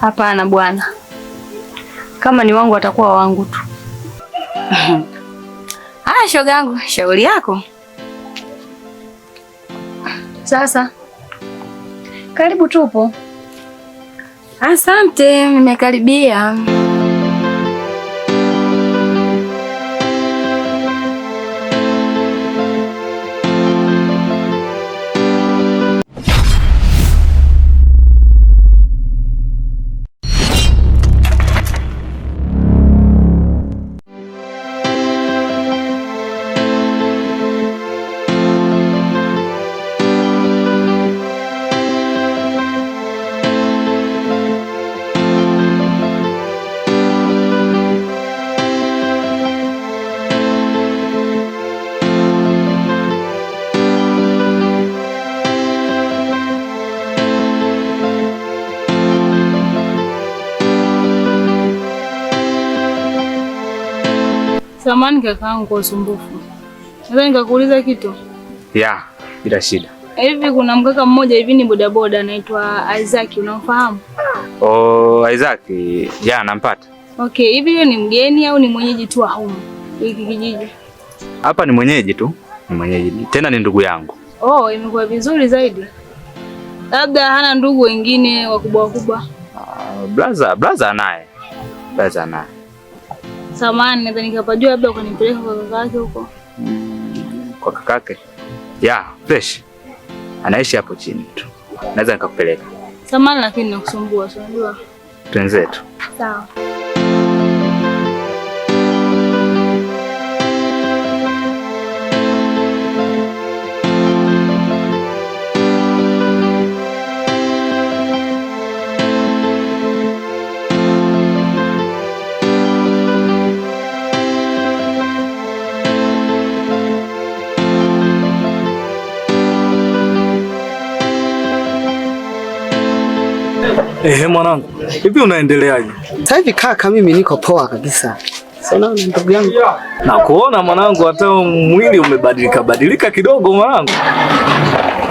Hapana bwana, kama ni wangu watakuwa wangu tu. Haya shoga yangu, shauri yako. Sasa karibu tupo. Asante, nimekaribia. Samahani kakaangu kwa usumbufu. Naweza nikakuuliza kitu? Ya, bila shida. Hivi kuna mkaka mmoja hivi ni bodaboda anaitwa Isaac, unamfahamu? Oh, Isaac, ya nampata. Okay, hivi yeye ni mgeni au ni mwenyeji tu wa humu hiki kijiji? Hapa ni mwenyeji tu. Ni mwenyeji. Tena ni ndugu yangu. Oh, imekuwa vizuri zaidi. Labda hana ndugu wengine wakubwa. Blaza anaye. Blaza anaye. Samahani, naweza nikapajua labda ukanipeleka kwa kaka yake huko. Kwa kakake? Ya, fresh. Anaishi hapo chini tu. Naweza nikakupeleka. Samahani lakini nakusumbua, unajua. Twenzetu. Sawa. Mwanangu, hivi unaendeleaje? Sasa hivi kaka, mimi niko poa kabisa. Sana ndugu yangu. Na kuona mwanangu, hata mwili umebadilika kidogo mwanangu.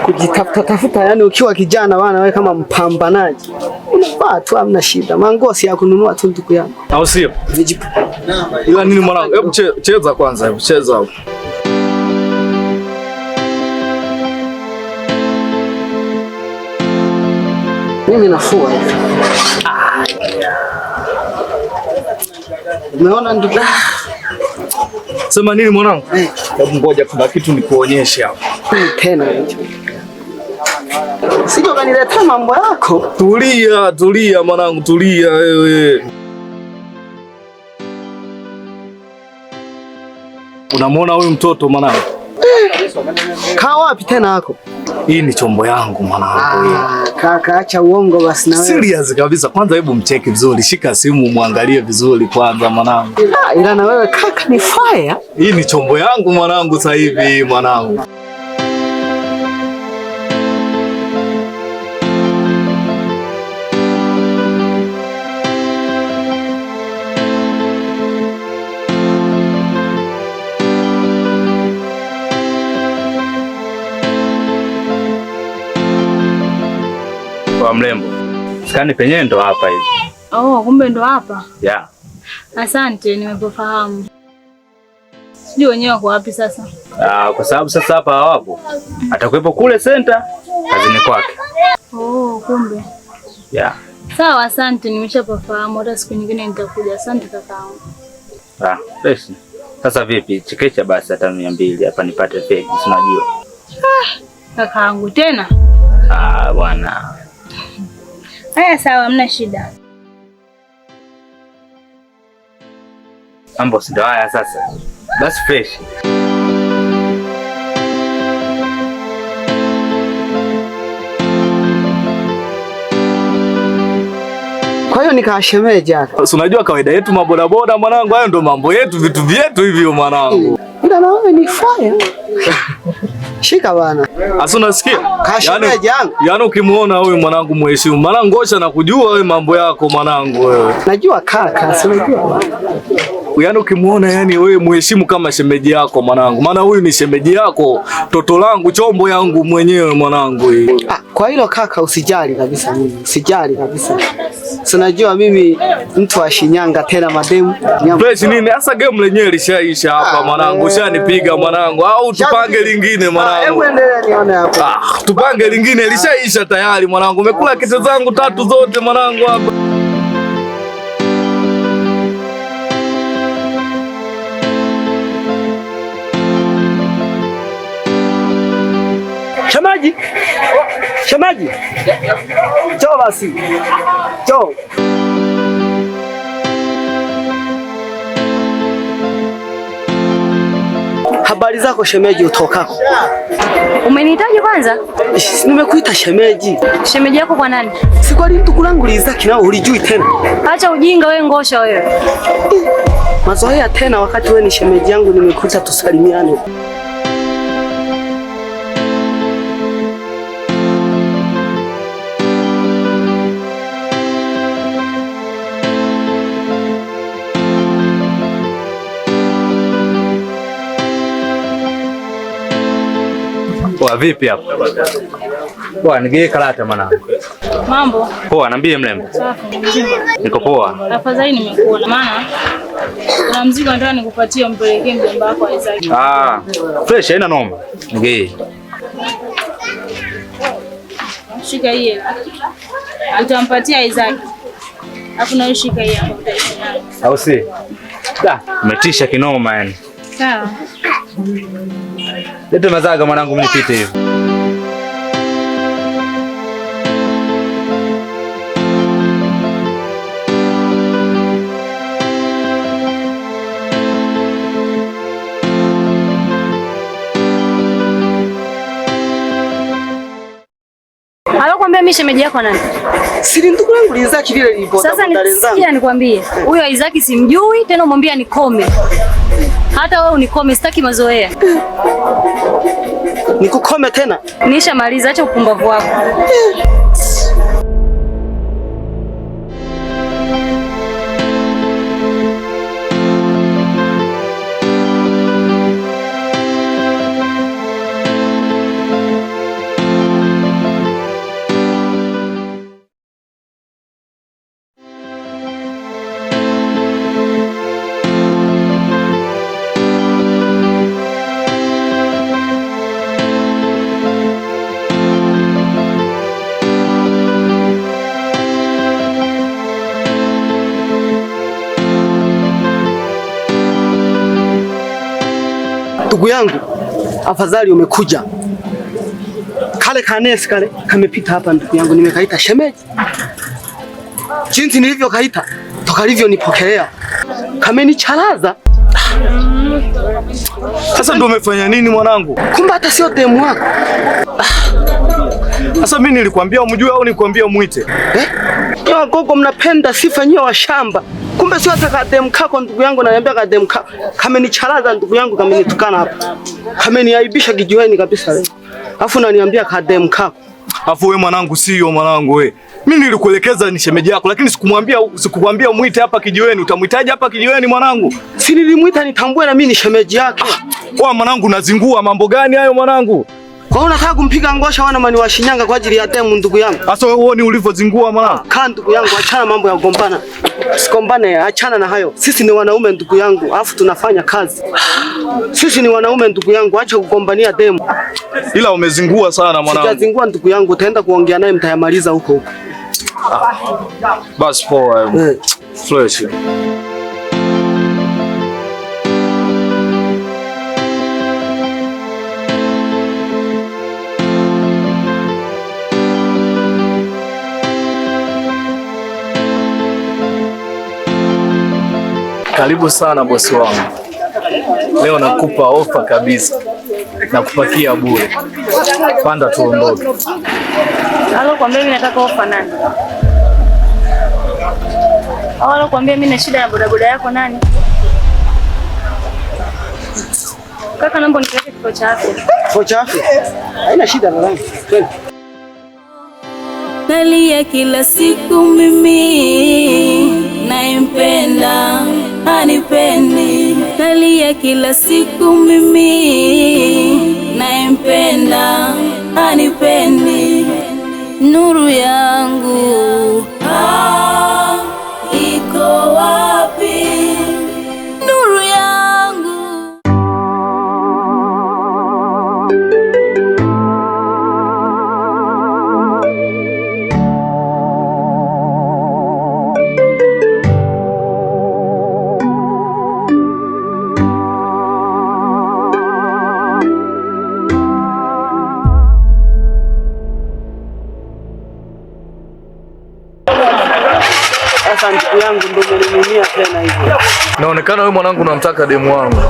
Kujitafuta yani, ukiwa kijana bwana, wewe kama mpambanaji unafaa tu, hamna shida. Mangosi ya kununua tu ndugu yangu. Au sio? Vijipu. Ila nini mwanangu? Hebu cheza kwanza, hebu cheza hapo. Mimi nafua. Umeona ndugu? Sema nini mwanangu? Hebu ngoja, kuna kitu nikuonyeshe hapo. Tena hicho. Sije ukaniletea mambo yako. Tulia mwanangu, tulia wewe. Unamwona huyu mtoto mwanangu? Kaa wapi tena hako? Hii ni chombo yangu mwanangu. Kaka, acha uongo basi na wewe. Serious kabisa. Kwanza hebu mcheki vizuri. Shika simu muangalie vizuri kwanza mwanangu. Ila na wewe kaka ni fire. Hii ni chombo yangu mwanangu sasa hivi mwanangu. Kwa mrembo. Skani penyewe ndo hapa hivi. Oh, kumbe ndo hapa? Ya. Asante, nimepofahamu. Sijui wenyewe wako wapi sasa? Kwa sababu sasa hapa hawapo. Atakuwepo kule center kazini kwake. Oh, kumbe. Ya. Sawa, asante, nimeshapofahamu. Hata siku nyingine nitakuja. Asante kakaangu. Fresh. Sasa vipi? Chekecha basi hata 200 hapa nipate fake, unajua. Kakaangu tena? Bwana. Haya sawa, hamna shida. Mambo ndio haya sasa. Basi fresh. Kwa hiyo nikashemeje hapa. Unajua kawaida yetu mabodaboda mwanangu, hayo ndo mambo yetu, vitu vyetu hivyo mwanangu. Ila na wewe ni fire. Shika bana. Asa unasikia? Kashemeje yangu. Yaani ukimuona huyu mwanangu mheshimu. Mwanangu ngosha na kujua wewe mambo yako mwanangu wewe. Najua kaka, si unajua. Yaani ukimuona yani wewe muheshimu kama shemeji yako mwanangu. Maana huyu ni shemeji yako, toto langu, chombo yangu mwenyewe mwanangu. Kwa hilo kaka usijali kabisa mimi. Usijali kabisa. Unajua mimi mtu wa Shinyanga tena mademu. Fresh nini? Asa game lenyewe lishaisha hapa mwanangu. Ushanipiga mwanangu. Au tupange lingine mwanangu. Hebu endelea nione hapa. Tupange lingine lishaisha tayari mwanangu. Umekula kete zangu 3 zote mwanangu hapa. Shemaji. Shemaji. Njoo basi. Njoo. Habari zako shemeji utokako? Umenihitaji kwanza? Nimekuita shemeji. Shemeji yako kwa nani? Si kwa nini tukulanguliza kinao ulijui tena? Acha ujinga wewe, ngosha wewe. Mazoea tena wakati wewe ni shemeji yangu, nimekuita tusalimiane. Poa vipi hapo? Poa, nigee karata mwanangu. Mambo? Poa, niambie mlembo. Safi, mzima. Niko poa. Afadhali nimekuona maana kuna mzigo nataka nikupatie umpelekee mjomba wako Isaac. Fresh haina noma. Nigee. Shika hii. Utampatia Isaac. Alafu na ushika hii hapo utaishana. Au si? Umetisha kinoma yani. Sawa. Leta mazaga mwanangu mnipite hivi. Alokuambia mimi shemeji yako nani? Siri ndugu yangu Isaac lile lilipotoka Sasa Dar es Salaam. nikwambie. Huyo Isaac simjui tena, umwambia nikome. Hata wewe unikome, sitaki mazoea. Nikukome tena? Nishamaliza, acha upumbavu wako. Ndugu yangu, afadhali umekuja. Kale kanesi kale kamepita hapa ndugu yangu, nimekaita shemeji. Jinsi nilivyokaita, tokalivyo nipokelea. Kamenichalaza. Sasa ndio umefanya nini mwanangu? Kumbe hata sio demu wako. Sasa mimi nilikwambia umjue au nikwambia umuite? Kwa gogo mnapenda sifa nyewe wa shamba. Kumbe sio hata kademu kako ndugu yangu, ananiambia kademu kako. Kamenichalaza ndugu yangu, kamenitukana hapa. Kameniaibisha kijiweni kabisa leo. Alafu unaniambia kademu kako. Alafu wewe mwanangu sio mwanangu wewe. Mimi nilikuelekeza ni shemeji yako, lakini sikukwambia umuite hapa kijiweni. Utamuitaje hapa kijiweni mwanangu? Si nilimuita nitambue na mimi ni shemeji yake. Kwa mwanangu unazingua mambo gani hayo mwanangu? Kwa unataka kumpiga ngosha wana mani wa Shinyanga kwa ajili ya demu ndugu yangu. Sasa wewe uone ulivyozingua mwanangu. Kaa ndugu yangu, achana mambo ya kugombana. Sikombane, achana na hayo. Sisi ni wanaume ndugu yangu, alafu tunafanya kazi. Sisi ni wanaume ndugu yangu, acha kugombania demu. Ila umezingua sana mwanangu. Sijazingua ndugu yangu, utaenda kuongea naye mtayamaliza huko huko. Basi poa. Fresh. Karibu sana bosi wangu. Leo nakupa ofa kabisa. Nakupakia bure. Panda tuondoke. Alokuambia mimi nataka ofa nani? Alokuambia mimi na shida na bodaboda yako nani? Kaka, naomba nipeleke kituo cha afya. Kituo cha afya? Haina shida na rangi. Twende. Nalia kila siku mimi, naempenda, anipende. nalia kila siku, mimi nayempenda anipendi. Nuru yangu iko wapi? Nuru yangu. Sasa ndugu yangu ndio umeniminia tena hivyo. Naonekana wewe mwanangu unamtaka demu wangu.